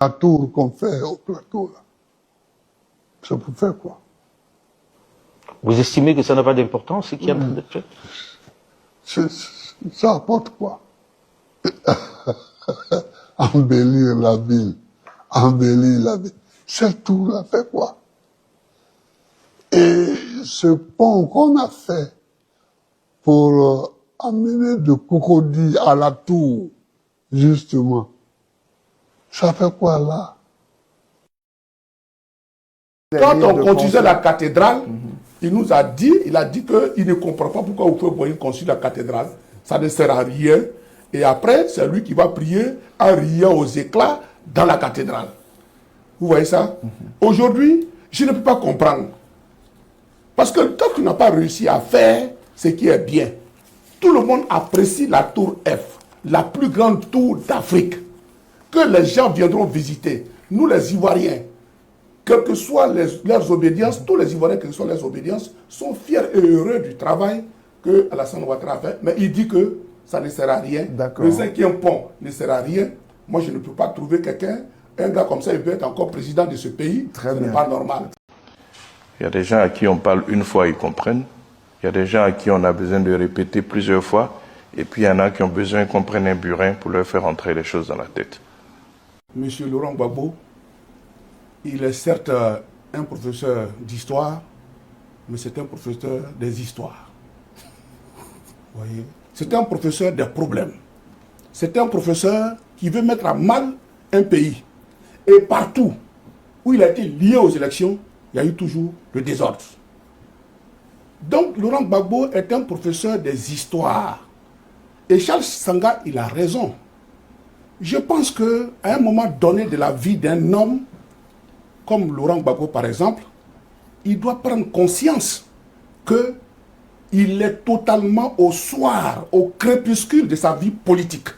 La tour qu'on fait au plateau, là, ça peut faire quoi? Vous estimez que ça n'a pas d'importance, ce qui est en train d'être fait? Ça apporte quoi? Embellir la ville. Embellir la ville. Cette tour-là fait quoi? Et ce pont qu'on a fait pour amener de Cocody à la tour, justement, ça fait quoi là? Quand on construisait la cathédrale, il nous a dit, il a dit qu'il ne comprend pas pourquoi vous pouvez construire la cathédrale. Ça ne sert à rien. Et après, c'est lui qui va prier en riant aux éclats dans la cathédrale. Vous voyez ça? Aujourd'hui, je ne peux pas comprendre. Parce que tant qu'on n'a pas réussi à faire ce qui est bien, tout le monde apprécie la tour F, la plus grande tour d'Afrique, que les gens viendront visiter. Nous, les Ivoiriens, quelles que soient leurs obédiences, tous les Ivoiriens, quelles que soient leurs obédiences, sont fiers et heureux du travail que Alassane Ouattara a fait. Mais il dit que ça ne sert à rien. Le 5e pont ne sert à rien. Moi, je ne peux pas trouver quelqu'un, un gars comme ça, il peut être encore président de ce pays. Ce n'est pas normal. Il y a des gens à qui on parle une fois, ils comprennent. Il y a des gens à qui on a besoin de répéter plusieurs fois. Et puis il y en a qui ont besoin qu'on prenne un burin pour leur faire entrer les choses dans la tête. Monsieur Laurent Gbagbo, il est certes un professeur d'histoire, mais c'est un professeur des histoires. Vous voyez? C'est un professeur des problèmes. C'est un professeur qui veut mettre à mal un pays. Et partout où il a été lié aux élections, il y a eu toujours le désordre. Donc Laurent Gbagbo est un professeur des histoires. Et Charles Sanga, il a raison. Je pense qu'à un moment donné de la vie d'un homme, comme Laurent Gbagbo par exemple, il doit prendre conscience qu'il est totalement au soir, au crépuscule de sa vie politique.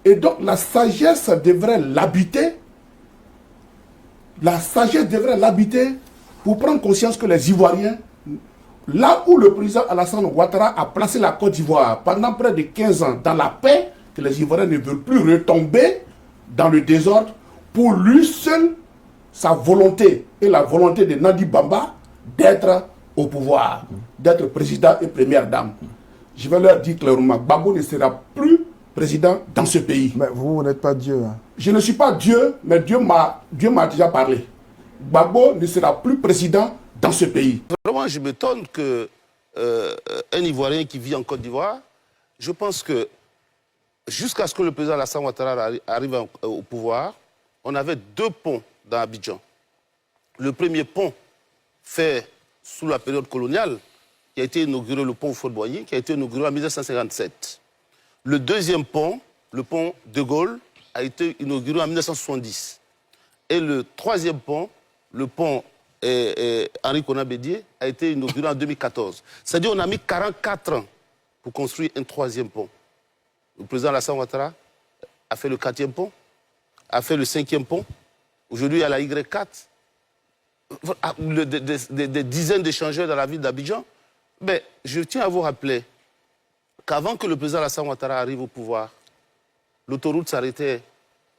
Et donc la sagesse devrait l'habiter. La sagesse devrait l'habiter pour prendre conscience que les Ivoiriens, là où le président Alassane Ouattara a placé la Côte d'Ivoire pendant près de 15 ans dans la paix, que les Ivoiriens ne veulent plus retomber dans le désordre, pour lui seul, sa volonté et la volonté de Nadi Bamba d'être au pouvoir, d'être président et première dame. Je vais leur dire clairement, Gbagbo ne sera plus président dans ce pays. Mais vous n'êtes pas Dieu. Hein. Je ne suis pas Dieu, mais Dieu m'a déjà parlé. Gbagbo ne sera plus président dans ce pays. Vraiment, je m'étonne qu'un Ivoirien qui vit en Côte d'Ivoire, je pense que jusqu'à ce que le président Alassane Ouattara arrive au pouvoir, on avait 2 ponts dans Abidjan. Le premier pont fait sous la période coloniale, qui a été inauguré, le pont Houphouët-Boigny, qui a été inauguré en 1957. Le deuxième pont, le pont de Gaulle, a été inauguré en 1970. Et le troisième pont, le pont Henri Konan Bédié, a été inauguré en 2014. C'est-à-dire qu'on a mis 44 ans pour construire un 3e pont. Le président Alassane Ouattara a fait le 4e pont, a fait le 5e pont. Aujourd'hui, il y a la Y4. Des dizaines d'échangeurs dans la ville d'Abidjan. Mais je tiens à vous rappeler qu'avant que le président Alassane Ouattara arrive au pouvoir, l'autoroute s'arrêtait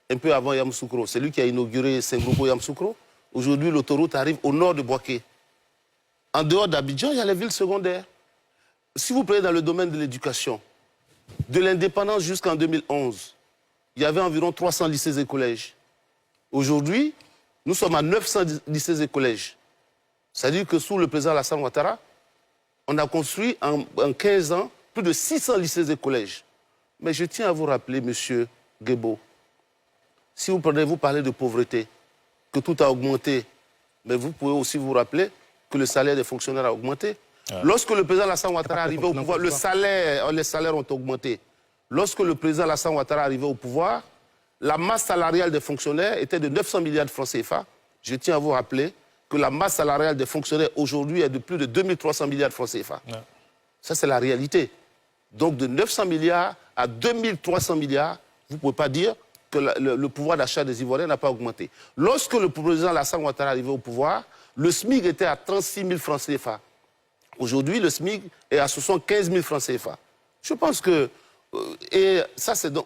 un peu avant Yamoussoukro. C'est lui qui a inauguré Saint-Gogo-Yamoussoukro. Aujourd'hui, l'autoroute arrive au nord de Bouaké. En dehors d'Abidjan, il y a les villes secondaires. Si vous prenez dans le domaine de l'éducation, de l'indépendance jusqu'en 2011, il y avait environ 300 lycées et collèges. Aujourd'hui, nous sommes à 900 lycées et collèges. C'est-à-dire que sous le président Alassane Ouattara, on a construit en 15 ans plus de 600 lycées et collèges. Mais je tiens à vous rappeler, monsieur Gbagbo, si vous parlez de pauvreté, que tout a augmenté, mais vous pouvez aussi vous rappeler que le salaire des fonctionnaires a augmenté. Lorsque le président Alassane Ouattara arrivait au pouvoir, les salaires ont augmenté. Lorsque le président Alassane Ouattara arrivait au pouvoir, la masse salariale des fonctionnaires était de 900 milliards de francs CFA. Je tiens à vous rappeler que la masse salariale des fonctionnaires aujourd'hui est de plus de 2300 milliards de francs CFA. Ça, c'est la réalité. Donc, de 900 milliards à 2300 milliards, vous ne pouvez pas dire que le pouvoir d'achat des Ivoiriens n'a pas augmenté. Lorsque le président Alassane Ouattara arrivait au pouvoir, le SMIC était à 36 000 francs CFA. Aujourd'hui, le SMIC est à 75 000 francs CFA. Je pense que... et ça, c'est donc...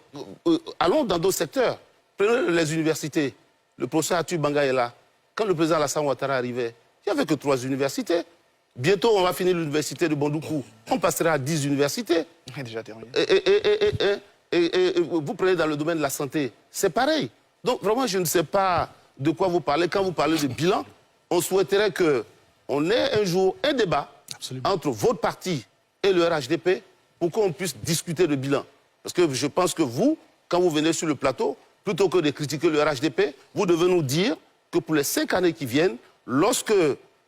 allons dans d'autres secteurs. Prenez les universités. le professeur Arthur Banga est là. Quand le président Alassane Ouattara arrivait, il n'y avait que 3 universités. Bientôt, on va finir l'université de Bondoukou. On passera à 10 universités. Déjà terminé. Et vous prenez dans le domaine de la santé, c'est pareil. Donc vraiment, je ne sais pas de quoi vous parlez. Quand vous parlez de bilan, on souhaiterait qu'on ait un jour un débat entre votre parti et le RHDP pour qu'on puisse discuter de bilan. Parce que je pense que vous, quand vous venez sur le plateau, plutôt que de critiquer le RHDP, vous devez nous dire que pour les 5 années qui viennent, lorsque,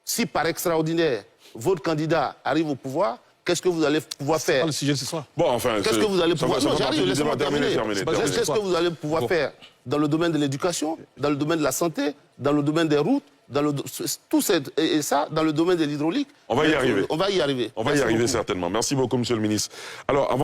si par extraordinaire, votre candidat arrive au pouvoir, qu'est-ce que vous allez pouvoir faire? Le sujet ce soir. Bon, enfin, Qu'est-ce que vous allez pouvoir faire? Non, j'arrive, laissez-moi terminer. terminé. Qu'est-ce que vous allez pouvoir faire dans le domaine de l'éducation, dans le domaine de la santé, dans le domaine des routes, dans le, tout et ça, dans le domaine de l'hydraulique? On va y arriver. On va y arriver. On va y arriver certainement. Merci beaucoup, monsieur le ministre. Alors, avant